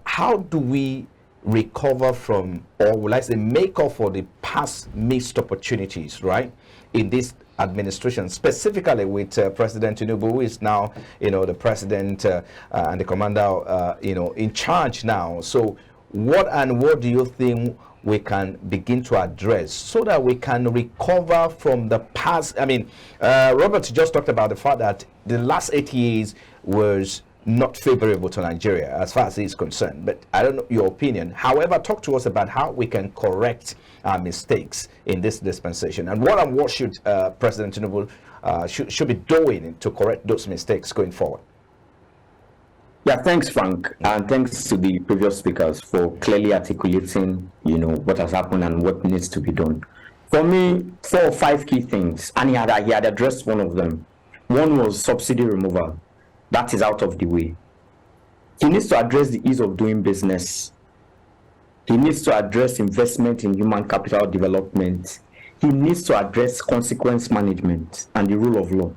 how do we recover from, or will I say, make up for the past missed opportunities, right, in this administration, specifically with President Tinubu, who is now, the president and the commander, in charge now. So, what do you think we can begin to address so that we can recover from the past? I mean, Robert just talked about the fact that the last 8 years was not favorable to Nigeria as far as he is concerned. But I don't know your opinion. However, talk to us about how we can correct our mistakes in this dispensation, and what should President Tinubu should be doing to correct those mistakes going forward. Yeah, thanks, Frank, and thanks to the previous speakers for clearly articulating, what has happened and what needs to be done. For me, 4 or 5 key things, and he had addressed one of them. One was subsidy removal. That is out of the way. He needs to address the ease of doing business. He needs to address investment in human capital development. He needs to address consequence management and the rule of law.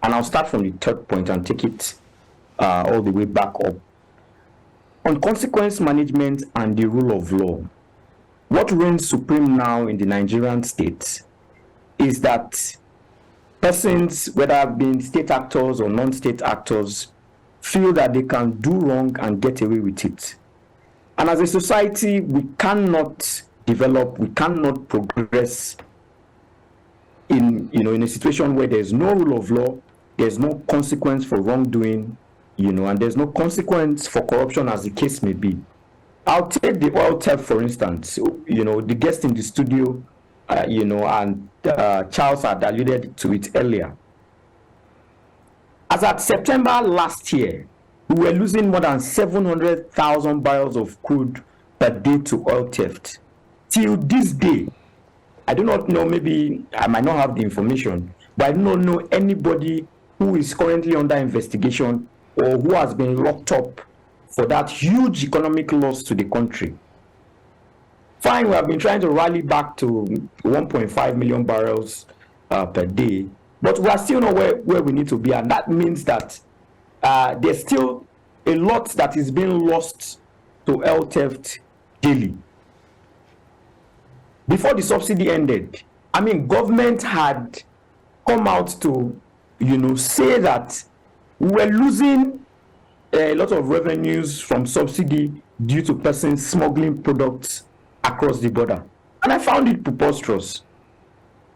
And I'll start from the third point and take it all the way back up. On consequence management and the rule of law, what reigns supreme now in the Nigerian state is that persons, whether being state actors or non-state actors, feel that they can do wrong and get away with it. And as a society, we cannot develop, we cannot progress in a situation where there's no rule of law, there's no consequence for wrongdoing, and there's no consequence for corruption, as the case may be. I'll take the oil theft, for instance. The guest in the studio, and Charles had alluded to it earlier. As at September last year, we were losing more than 700,000 barrels of crude per day to oil theft. Till this day, I do not know, maybe I might not have the information, but I do not know anybody who is currently under investigation or who has been locked up for that huge economic loss to the country. Fine, we have been trying to rally back to 1.5 million barrels per day, but we are still not where we need to be, and that means that there's still a lot that is being lost to oil theft daily. Before the subsidy ended, government had come out to, say that we were losing a lot of revenues from subsidy due to persons smuggling products across the border. And I found it preposterous.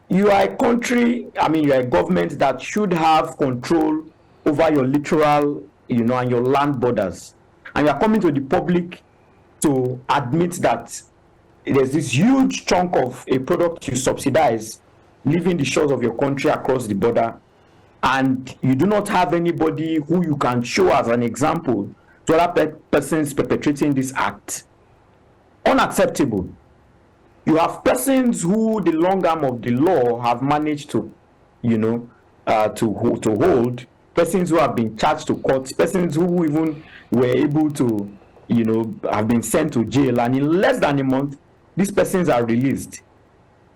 You are a country, you are a government that should have control over your littoral, and your land borders. And you are coming to the public to admit that there's this huge chunk of a product you subsidize leaving the shores of your country across the border, and you do not have anybody who you can show as an example to other persons perpetrating this act. Unacceptable. You have persons who the long arm of the law have managed to, to hold, persons who have been charged to court, persons who even were able to, have been sent to jail, and in less than a month, these persons are released.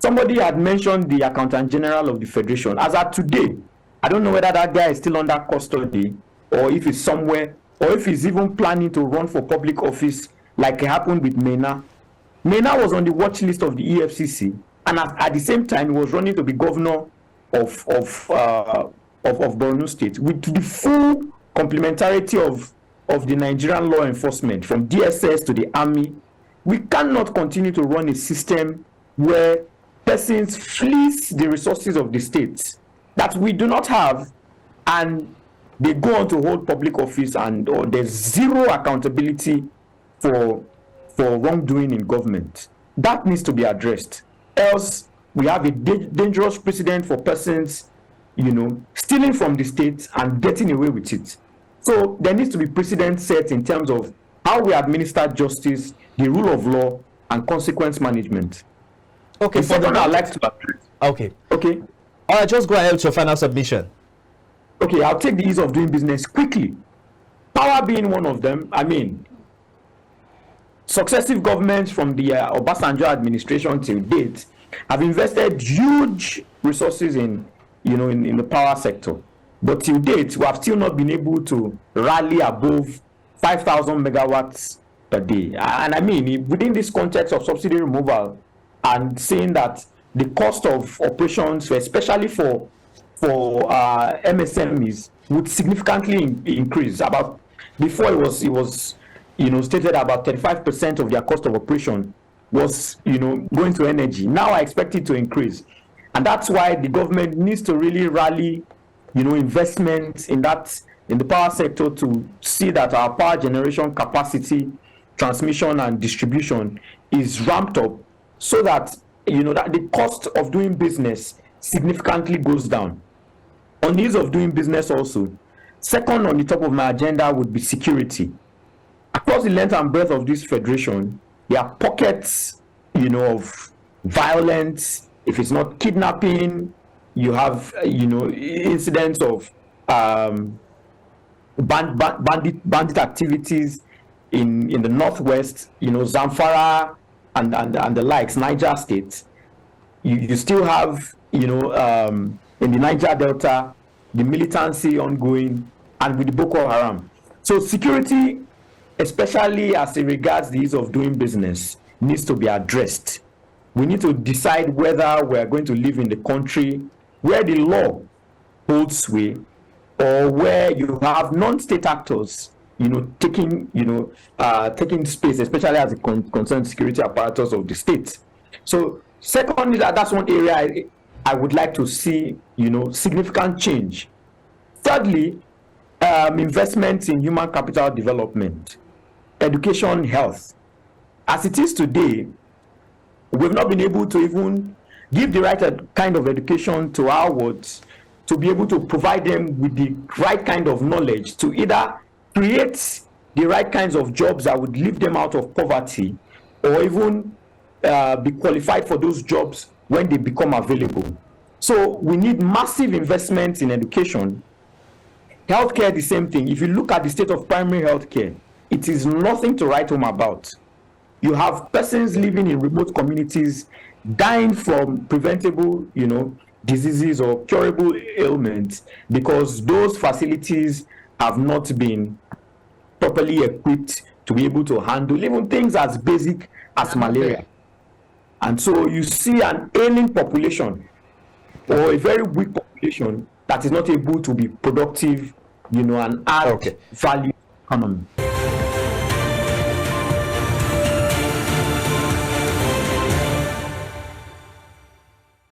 Somebody had mentioned the Accountant General of the Federation. As at today, I don't know whether that guy is still under custody, or if he's somewhere, or if he's even planning to run for public office, like it happened with Mena. Mena was on the watch list of the EFCC, and at the same time, he was running to be governor of Borno State, with the full complementarity of the Nigerian law enforcement, from DSS to the army. We cannot continue to run a system where persons fleece the resources of the states that we do not have, and they go on to hold public office, and there's zero accountability for wrongdoing in government. That needs to be addressed. Else, we have a dangerous precedent for persons, stealing from the state and getting away with it. So there needs to be precedent set in terms of how we administer justice, the rule of law, and consequence management. Okay, for the I'd like to address. Okay. Okay. All right, just go ahead with your final submission. Okay, I'll take the ease of doing business quickly. Power being one of them. Successive governments from the Obasanjo administration till date have invested huge resources in the power sector. But till date, we have still not been able to rally above 5,000 megawatts per day. And I mean, within this context of subsidy removal and saying that the cost of operations, especially for MSMEs, would significantly increase. About before it was stated about 35% of their cost of operation was going to energy. Now I expect it to increase, and that's why the government needs to really rally investment in the power sector to see that our power generation capacity, transmission and distribution is ramped up, so that that the cost of doing business significantly goes down. On ease of doing business also, second on the top of my agenda would be security. Across the length and breadth of this federation, there are pockets of violence. If it's not kidnapping, you have incidents of bandit activities in the northwest, Zamfara and the likes, Niger State. You still have in the Niger Delta the militancy ongoing, and with the Boko Haram. So security, especially as it regards the ease of doing business, needs to be addressed. We need to decide whether we are going to live in the country where the law holds sway, or where you have non-state actors taking space, especially as it concerns security apparatus of the state. So secondly, that's one area I would like to see significant change. Thirdly, investment in human capital development, education, health. As it is today, we've not been able to even give the right kind of education to our wards, to be able to provide them with the right kind of knowledge to either create the right kinds of jobs that would lift them out of poverty, or even be qualified for those jobs when they become available. So we need massive investments in education. Healthcare, the same thing. If you look at the state of primary healthcare, it is nothing to write home about. You have persons living in remote communities dying from preventable, diseases or curable ailments, because those facilities have not been properly equipped to be able to handle even things as basic as malaria. And so you see an ailing population, or a very weak population, that is not able to be productive, and add value to the economy.